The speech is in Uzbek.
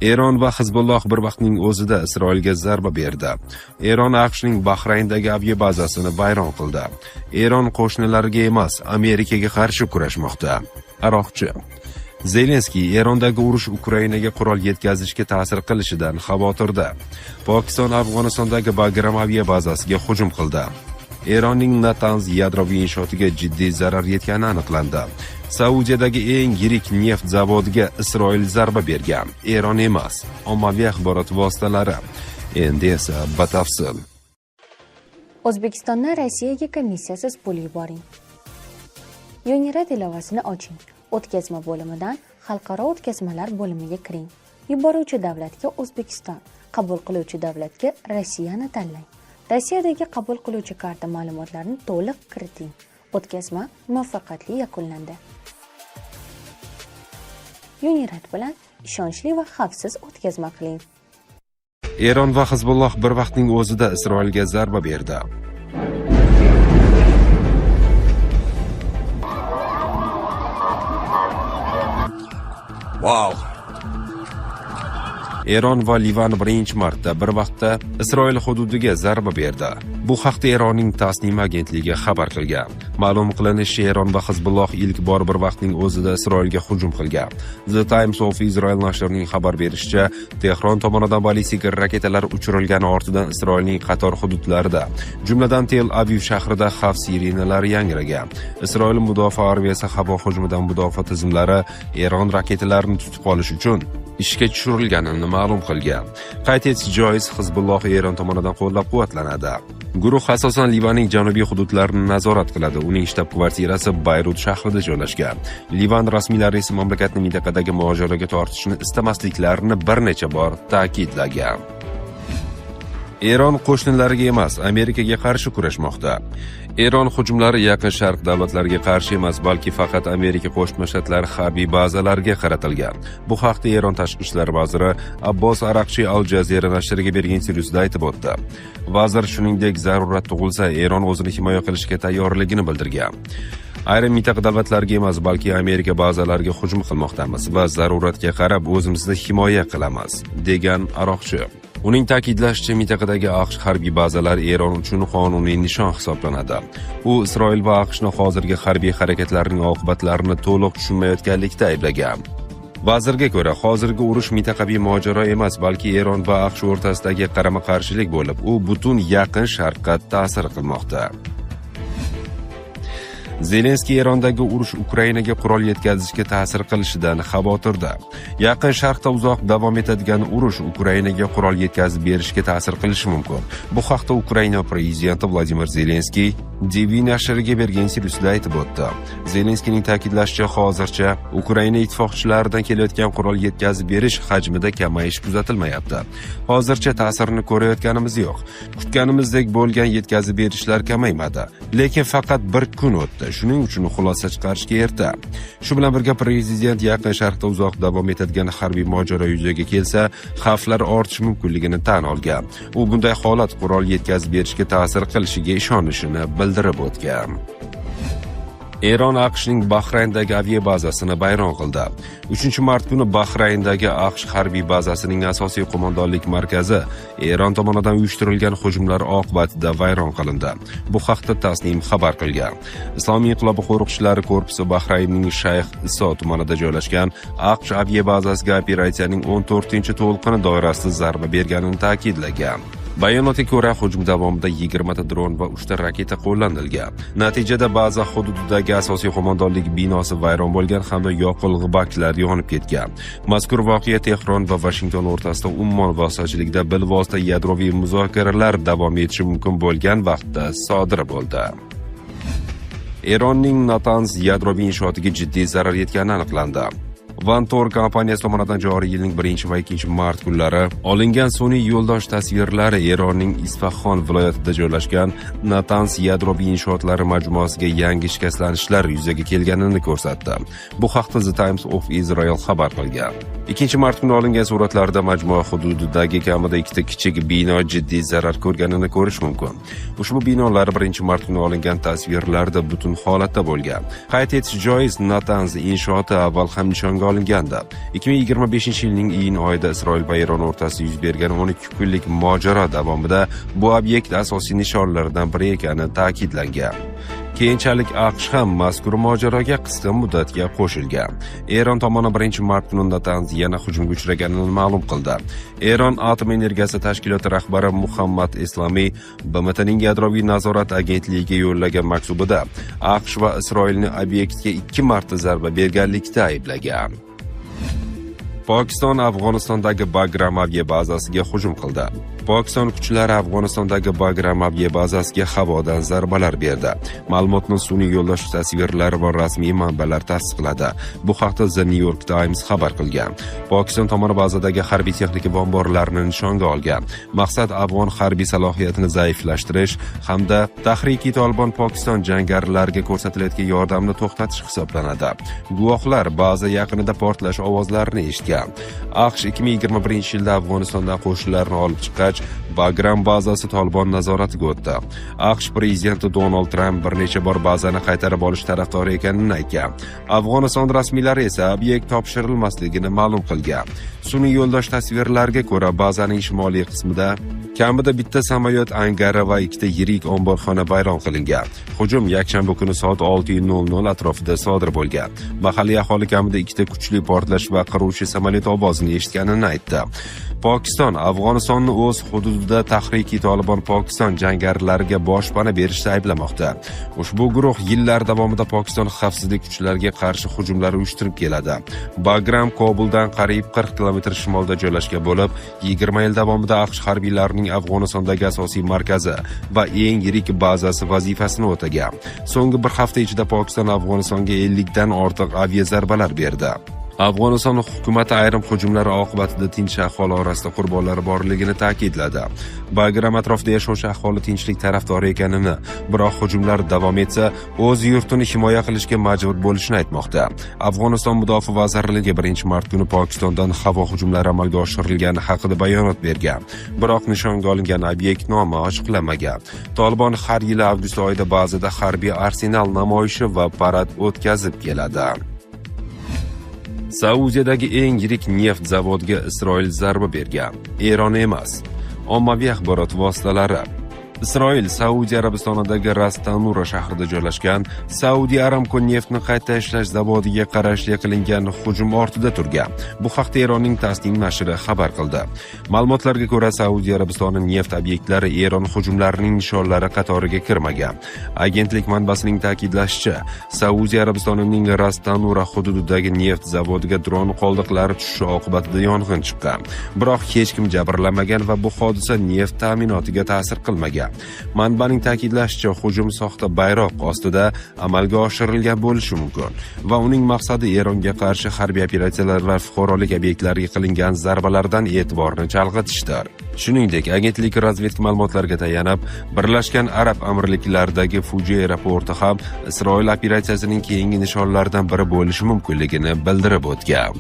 Eron va Hizbulloh bir vaqtning o'zida Isroilga zarba berdi. Eron AQShning Bahrayndagi aviabazasini vayron qildi. Eron qo'shnilariga emas, Amerikaga qarshi kurashmoqda. Aroqchi Zelenskiy Erondagi urush Ukrainaga qurol yetkazishga ta'sir qilishidan xavotirda. Pokiston Afg'onistondagi Bagram aviabazasiga hujum qildi. Eronning Natanz yadroviy inshootiga jiddiy zarar yetgani aniqlandi. Saudiyadagi eng yirik neft zavodiga Isroil zarba bergan. Eron emas, ommaviy axborot vositalari. Endi esa batafsil. O'zbekistonda Rossiyaga komissiyasiz pul yuboring. Yonira ilovasini oching. O'tkazma bo'limidan xalqaro o'tkazmalar bo'limiga kiring. Yuboruvchi davlatga O'zbekiston, qabul qiluvchi davlatga Rossiyani tanlang. Rossiyadagi qabul qiluvchi karta ma'lumotlarini to'liq kiriting. O'tkazma muvaffaqiyatli yakunlandi. Yonirat bilan ishonchli va xavfsiz o'tkazma qiling. Eron va Hizbulloh bir vaqtning o'zida Isroilga zarba berdi. Wow! Eron va Livan birinchi marta bir vaqtda Isroil hududiga zarba berdi. Bu haqda Eronning Tasnim agentligi xabar qilgan. Ma'lum qilinishicha, Eron va Hizbulloh ilk bor bir vaqtning o'zida Isroilga hujum qilgan. The Times of Israel nashrining xabar berishicha, Tehron tomonidan ballistik raketalar uchirilgani ortidan Isroilning qator hududlarida, jumladan Tel Aviv shahrida xavf sirenalari yangragan. Isroil mudofaa armiyasi havo hujumidan mudofaa tizimlari Eron raketalarini tutib olish uchun ishga tushirilganini ma'lum qilgan. Qayd etish joiz, Hizbulloh Eron tomonidan qo'llab-quvvatlanadi. Guruh asosan Livanning janubiy hududlarini nazorat qiladi. Uning shtab-kvartirasi Bayrut shahrida joylashgan. Livan rasmiylari esa mamlakatni mintaqadagi mojaroga tortishni istamasliklarini bir necha bor ta'kidlagan. Eron qo'shnilariga emas, Amerikaga qarshi kurashmoqda. Eron hujumlari Yaqin Sharq davlatlariga qarshi emas, balki faqat Amerika Qo'shma Shtatlari harbiy bazalariga qaratilgan. Bu haqda Eron tashqi ishlar vaziri Abbos Araqchi Al Jazeera nashriga bergan intervyusida aytib o'tdi. Vazir shuningdek, zarurat tug'ilsa, Eron o'zini himoya qilishga tayyorligini bildirgan. Ayrim mintaqa davlatlarga emas, balki Amerika bazalariga hujum qilmoqdamiz va zaruratga qarab o'zimizni himoya qilamiz, degan Aroqchi. Uning ta'kidlashicha, mintaqadagi AQSh harbiy bazalari Eron uchun qonuniy nishon hisoblanadi. U Isroil va AQShning hozirgi harbiy harakatlarining oqibatlarini to'liq tushunmayotganlikda ayblagan. Vazirga ko'ra, hozirgi urush mintaqaviy mojaro emas, balki Eron va AQSh o'rtasidagi qarama-qarshilik bo'lib, u butun Yaqin Sharqqa ta'sir qilmoqda. Zelenskiy Erondagi urush Ukrainaga qurol yetkazishga ta'sir qilishidan xavotirda. Yaqin Sharqda uzoq davom etadigan urush Ukrainaga qurol yetkazib berishga ta'sir qilishi mumkin. Bu haqda Ukraina prezidenti Vladimir Zelenskiy DV nashriga bergan intervyusida aytib o'tdi. Zelenskiyning ta'kidlashicha, hozircha Ukraina ittifoqchilaridan kelayotgan qurol yetkazib berish hajmida kamayish kuzatilmayapti. Hozircha ta'sirini ko'rayotganimiz yo'q. Kutganimizdek bo'lgan yetkazib berishlar kamaymadi, lekin faqat bir kun o'tdi. Shuning uchun xulosa chiqarishga erta. Shu bilan birga prezident Yaqin Sharqda uzoq davom etadigan harbiy mojaro yuzaga kelsa, xavflar ortishi mumkinligini tan olgan. U bunday holat qurol yetkazib berishga ta'sir qilishiga ishonishini bildirib o'tgan. Eron AQShning Bahrayndagi aviabazasini vayron qildi. 3-mart kuni Bahrayndagi AQSh harbiy bazasining asosiy qo'mondonlik markazi Eron tomonidan uyushtirilgan hujumlar oqibatida vayron qilindi. Bu haqda Tasnim xabar qilgan. Islomiy inqilob qo'riqchilari korpusi Bahraynning Shayx Iso tumanida joylashgan AQSh aviabazasiga operatsiyaning 14-to'lqini doirasida zarba berganini ta'kidlagan. Bayonotga ko'ra, hujum davomida 20 ta dron va 3 ta raketa qo'llanilgan. Natijada baza hududidagi asosiy qo'mondonlik binosi vayron bo'lgan hamda yoqilg'i baklari yonib ketgan. Mazkur voqea Tehron va Washington o'rtasida umuman vositachilikda bilvosita yadroviy muzokaralar davom etishi mumkin bo'lgan vaqtda sodir bo'ldi. Eronning Natanz yadroviy inshootiga jiddiy zarar yetgani aniqlandi. Vantor kompaniyasi tomonidan joriy yilning 1 va 2 mart kunlari olingan sun'iy yo'ldosh tasvirlari Eronning Isfaxon viloyatida joylashgan Natanz yadroviy inshootlari majmuasiga yangi shikastlanishlar yuzaga kelganini ko'rsatdi. Bu haqda The Times of Israel xabar qilgan. 2 mart kuni olingan suratlarda majmua hududidagi kamida 2 ta kichik bino jiddiy zarar ko'rganini ko'rish mumkin. Ushbu binolar 1 mart kuni olingan tasvirlarda butun holatda bo'lgan. Qayd etish joiz, Natanz inshooti avval ham nishonga olingandi. 2025-yilning iyun oyida Isroil va Eron o'rtasida yuz bergan 12 kunlik mojaro davomida bu obyekt asosiy nishonlardan biri ekani ta'kidlangan. Keyinchalik AQSh ham mazkur mojaroga qisqa muddatga qo'shilgan. Eron tomoni 1-mart kuni Natanz yana hujumga uchraganini ma'lum qildi. Eron atom energiyasi tashkiloti rahbari Muhammad Islomiy BMTning yadroviy nazorat agentligiga yo'llagan maktubida AQSh va Isroilni obyektga 2 marta zarba berganlikda ayblagan. Pokiston Afg'onistondagi Bagram aviabazasiga hujum qildi. Pokiston kuchlari Afg'onistondagi Bagram aviabazasiga havodan zarbalar berdi. Ma'lumotni sun'iy yo'ldosh tasvirlari va rasmiy manbalar tasdiqladi. Bu haqda The New York Times xabar qilgan. Pokiston tomoni bazadagi harbiy texnika va omborlarni nishonga olgan. Maqsad afg'on harbiy salohiyatini zaiflashtirish hamda Tahriki Tolibon Pokiston jangarilarga ko'rsatilayotgan yordamni to'xtatish hisoblanadi. Guvohlar baza yaqinida portlash ovozlarini eshitgan. AQSh 2021-yilda Afg'onistondan qo'shinlarni olib chiqqach, Bagram bazasi Tolibon nazoratiga o'tdi. AQSh prezidenti Donald Tramp bir necha bor bazani qaytarib olish tarafdori ekanini aytgan. Afg'oniston rasmiylari esa obyekt topshirilmasligini ma'lum qilgan. Sun'iy yo'ldosh tasvirlarga ko'ra, bazaning shimoliy qismida kamida bitta samolyot angari va ikkita yirik omborxona vayron qilingan. Hujum yakshanba kuni soat 6:00 atrofida sodir bo'lgan. Mahalliy aholi kamida ikkita kuchli portlash va qiruvchi samolyot ovozini eshitganini aytdi. Pokiston Afg'onistonni o'z hududida Tahriki Tolibon Pokiston jangarilariga boshpana berishda ayblamoqda. Ushbu guruh yillar davomida Pokiston xavfsizlik kuchlariga qarshi hujumlar uyushtirib keladi. Bagram Kobuldan qariyb 40 kilometr shimolda joylashgan bo'lib, 20 yil davomida AQSh harbiylarining Afg'onistondagi asosiy markazi va eng yirik bazasi vazifasini o'tagan. So'nggi bir hafta ichida Pokiston Afg'onistonga 50 dan ortiq aviazarbalar berdi. Afg'oniston hukumati ayrim hujumlar oqibatida tinch aholi orasida qurbonlar borligini ta'kidladi. Bagram atrofida yashovchi aholi tinchlik tarafdori ekanini, biroq hujumlar davom etsa, o'z yurtini himoya qilishga majbur bo'lishini aytmoqda. Afg'oniston mudofaa vazirligi 1-mart kuni Pokistondan havo hujumlari amalga oshirilgani haqida bayonot bergan. Biroq nishonga olingan obyekt nomi ochiqlanmagan. Tolibon har yili avgust oyida ba'zida harbiy arsenal namoyishi va parad o'tkazib keladi. Saudiyadagi eng yirik neft zavodiga Isroil zarba bergan. Eron emas. Ommaviy axborot vositalari. Isroil Saudiya Arabistonidagi Ras Tanura shahrida joylashgan Saudiya Aramco neftni qayta ishlash zavodiga qarashli qilingan hujum ortida turgan. Bu haqda Eronning Tasnim nashri xabar qildi. Ma'lumotlarga ko'ra, Saudiya Arabistoni neft obyektlari Eron hujumlarining nishonlari qatoriga kirmagan. Agentlik manbasining ta'kidlashicha, Saudiya Arabistonining Ras Tanura hududidagi neft zavodiga dron qoldiqlari tushishi oqibatida yong'in chiqqan. Biroq hech kim jabrlanmagan va bu hodisa neft ta'minotiga ta'sir qilmagan. Manbaning ta'kidlashicha, hujum soxta bayroq ostida amalga oshirilgan bo'lishi mumkin va uning maqsadi Eronga qarshi harbiy operatsiyalar va fuqarolik obyektlariga qilingan zarbalardan e'tiborni chalg'itishdir. Shuningdek, agentlik razvedka ma'lumotlariga tayanib, Birlashgan Arab Amirliklaridagi Fuji aeroporti ham Isroil operatsiyasining keyingi nishonlaridan biri bo'lishi mumkinligini bildirib o'tgan.